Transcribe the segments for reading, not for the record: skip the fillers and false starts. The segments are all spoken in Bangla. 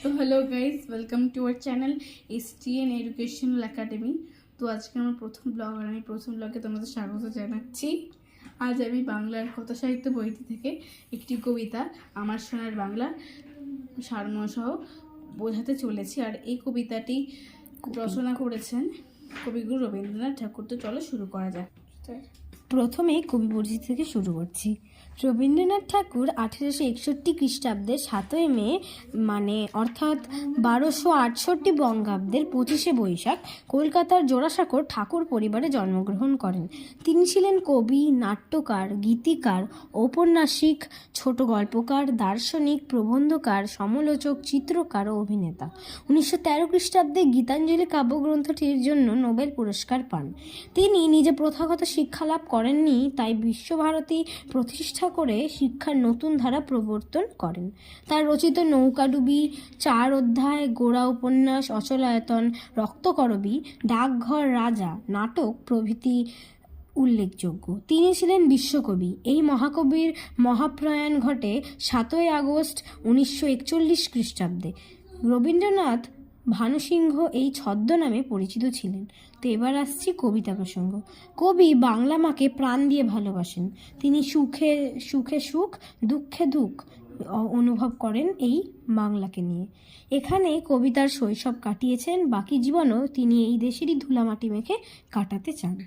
তো hello guys, welcome to our channel STN educational academy. তো আজকে আমার প্রথম ব্লগ, আর আমি প্রথম ব্লগে তোমাদের স্বাগত জানাচ্ছি। আজ আমি বাংলার কথা সাহিত্য বইটি থেকে একটি কবিতা আমার সোনার বাংলা সারমর্মসহ বোঝাতে চলেছি। আর এই কবিতাটি রচনা করেছেন কবিগুরু রবীন্দ্রনাথ ঠাকুর। তো চলো শুরু করা যাক। প্রথমে কবি পরিচিতি থেকে শুরু করছি। রবীন্দ্রনাথ ঠাকুর 1861 খ্রিস্টাব্দে 7ই মে অর্থাৎ 1268 বঙ্গাব্দের 25শে বৈশাখ কলকাতার জোড়াসাঁকোর ঠাকুর পরিবারে জন্মগ্রহণ করেন। তিনি ছিলেন কবি, নাট্যকার, গীতিকার, ঔপন্যাসিক, ছোট গল্পকার, দার্শনিক, প্রবন্ধকার, সমালোচক, চিত্রকার ও অভিনেতা। 1913 খ্রিস্টাব্দে গীতাঞ্জলি কাব্যগ্রন্থটির জন্য নোবেল পুরস্কার পান। তিনি নিজে প্রথাগত শিক্ষালাভ করেননি, তাই বিশ্বভারতী প্রতিষ্ঠা করে শিক্ষার নতুন ধারা প্রবর্তন করেন। তার রচিত নৌকাডুবি, 4 অধ্যায়, গোড়া উপন্যাস, অচলায়তন, রক্তকরবী, ডাকঘর রাজা, নাটক প্রভৃতি উল্লেখযোগ্য। তিনি ছিলেন বিশ্বকবি। এই মহাকবির মহাপ্রয়াণ ঘটে 7ই আগস্ট 1941 খ্রিস্টাব্দে। রবীন্দ্রনাথ ভানুসিংহ এই ছদ্মনামে পরিচিত ছিলেন। তো এবার আসছি কবিতা প্রসঙ্গ। কবি বাংলা মাকে প্রাণ দিয়ে ভালোবাসেন। তিনি সুখে সুখে সুখ, দুঃখে দুঃখ অনুভব করেন এই বাংলাকে নিয়ে। এখানে কবিতার শৈশব কাটিয়েছেন, বাকি জীবনও তিনি এই দেশেরই ধুলামাটি মেখে কাটাতে চান।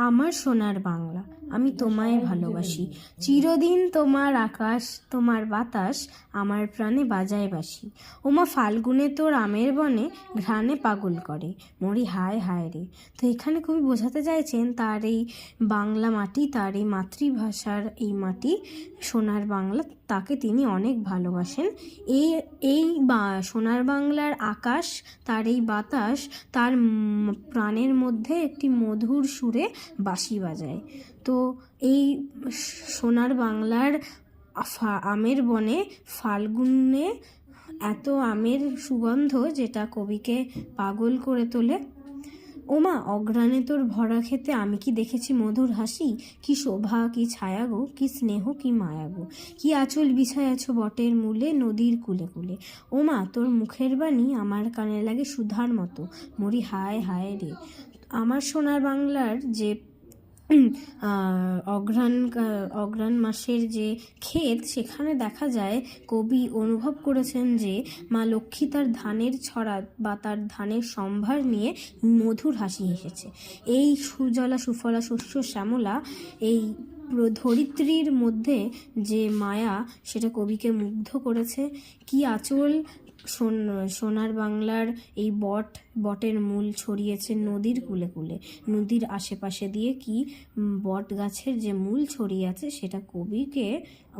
আমার সোনার বাংলা, আমি তোমায় ভালোবাসি। চিরদিন তোমার আকাশ, তোমার বাতাস আমার প্রাণে বাজায় বাসি। ওমা ফাল্গুনে তোর আমের বনে ঘ্রাণে পাগল করে, মরি হায় হায় রে। তো এখানে কবি বোঝাতে চাইছেন তার এই বাংলা মাটি, তার এই মাতৃভাষার এই মাটি সোনার বাংলা, তাকে তিনি অনেক ভালোবাসেন। এই সোনার বাংলার আকাশ, তার এই বাতাস তার প্রাণের মধ্যে একটি মধুর সুরে বাঁশি বাজায়। তো এই সোনার বাংলার আমের বনে ফাল্গুনে এত আমের সুগন্ধ যেটা কবিকে পাগল করে তোলে। ওমা অগ্রাণে তোর ভরা খেতে আমি কি দেখেছি মধুর হাসি, কি শোভা কি ছায়া গো, কি স্নেহ কি মায়া গো, কি আঁচল বিছায়াছ বটের মূলে নদীর কুলে কুলে। ওমা তোর মুখের বাণী আমার কানে লাগে সুধার মতো, মরি হায় হায় রে। আমার সোনার বাংলার যে অঘ্রাণ মাসের যে ক্ষেত, সেখানে দেখা যায় কবি অনুভব করেছেন যে মা লক্ষ্মী তার ধানের ছড়া বা তার ধানের সম্ভার নিয়ে মধুর হাসি হেসেছে। এই সুজলা সুফলা শস্য শ্যামলা এই ধরিত্রীর মধ্যে যে মায়া, সেটা কবিকে মুগ্ধ করেছে। কি আঁচল সোনার বাংলার এই বটের মূল ছড়িয়েছে নদীর কুলে কুলে, নদীর আশেপাশে দিয়ে কি বট গাছের যে মূল ছড়িয়ে আছে সেটা কবিকে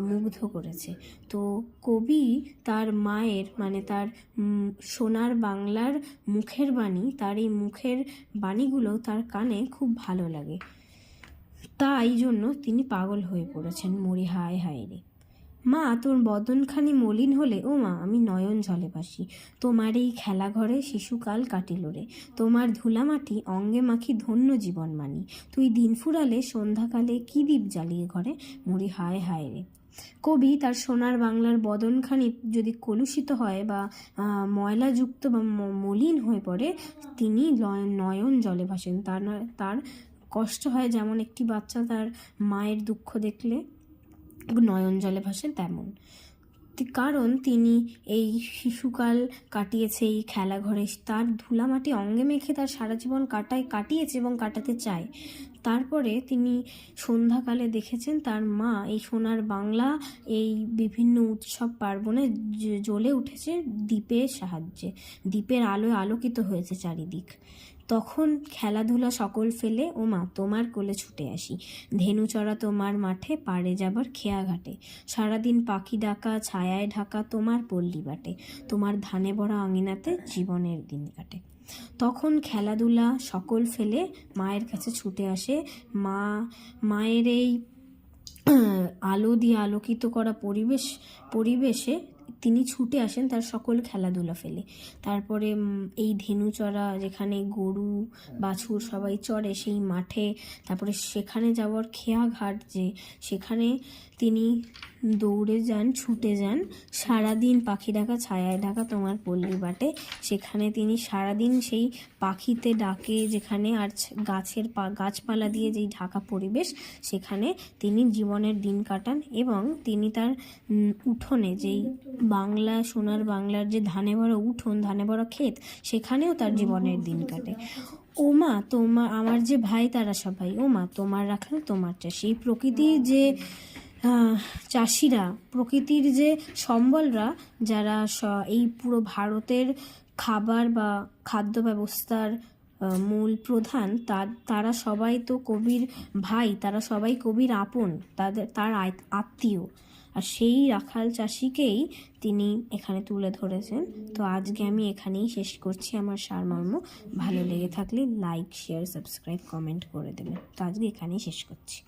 মুগ্ধ করেছে। তো কবি তার মায়ের তার সোনার বাংলার মুখের বাণী, তার এই মুখের বাণীগুলো তার কানে খুব ভালো লাগে, তাই জন্য তিনি পাগল হয়ে পড়েছেন, মরি হায় হায় রে। মা তোর বদনখানি মলিন হলে, ও মা আমি নয়ন জলে ভাসি। তোমার এই খেলাঘরে শিশুকাল কাটিল রে, তোমার ধুলামাটি অঙ্গে মাখি ধন্য জীবন মানি। তুই দিন ফুরালে সন্ধ্যাকালে কি দীপ জ্বালিয়ে ঘরে, মরি হায় হায় রে। কবি তার সোনার বাংলার বদনখানি যদি কলুষিত হয় বা ময়লাযুক্ত বা মলিন হয়ে পড়ে, তিনি নয়ন জলে ভাসেন। তার কষ্ট হয়, যেমন একটি বাচ্চা তার মায়ের দুঃখ দেখলে নয়ন জলে ভাসেন, তেমন। কারণ তিনি এই শিশুকাল কাটিয়েছে এই খেলাঘরে, তার ধুলামাটি অঙ্গে মেখে তার সারা জীবন কাটিয়েছে এবং কাটাতে চায়। তারপরে তিনি সন্ধ্যাকালে দেখেছেন তার মা এই সোনার বাংলা এই বিভিন্ন উৎসব পার্বণে জ্বলে উঠেছে দ্বীপের সাহায্যে, দ্বীপের আলোয় আলোকিত হয়েছে চারিদিক। তখন খেলাধুলা সকল ফেলে ও মা তোমার কোলে ছুটে আসি। ধেনু চড়া তোমার মাঠে, পাড়ে যাবার খেয়া ঘাটে, সারাদিন পাখি ডাকা ছায়ায় ঢাকা তোমার পল্লী বাটে, তোমার ধানে ভরা আঙিনাতে জীবনের দিন কাটে। তখন খেলাধুলা সকল ফেলে মায়ের কাছে ছুটে আসে। মায়ের এই আলো দিয়ে আলোকিত করা পরিবেশে তিনি ছুটে আসেন তার সকল খেলাধুলা ফেলে। তারপরে এই ধেনু চড়া, যেখানে গরু বাছুর সবাই চড়ে সেই মাঠে, তারপরে সেখানে যাওয়ার খেয়াঘাট, যে সেখানে তিনি দৌড়ে যান, ছুটে যান। সারাদিন পাখি ডাকা ছায়ায় ঢাকা তোমার পল্লী বাটে, সেখানে তিনি সারাদিন সেই পাখিতে ডাকে, যেখানে আর গাছপালা দিয়ে যেই ঢাকা পরিবেশ, সেখানে তিনি জীবনের দিন কাটান। এবং তিনি তার উঠোনে, যেই বাংলা সোনার বাংলার যে ধানে ভরা উঠোন, ধানে ভরা ক্ষেত, সেখানেও তার জীবনের দিন কাটে। ওমা তোমার আমার যে ভাই তারা সবাই, ওমা তোমার রাখাল তোমার চাষি। এই প্রকৃতির যে চাষিরা, প্রকৃতির যে সম্বলরা, যারা এই পুরো ভারতের খাবার বা খাদ্য ব্যবস্থার মূল প্রধান, তারা সবাই তো কবির ভাই, তারা সবাই কবির আপন, তার আত্মীয়। আর সেই রাখাল চাষিকেই তিনি এখানে তুলে ধরেছেন। তো আজকে আমি এখানেই শেষ করছি আমার সারমর্ম। ভালো লেগে থাকলে লাইক, শেয়ার, সাবস্ক্রাইব, কমেন্ট করে দেবেন। তো আজকে এখানেই শেষ করছি।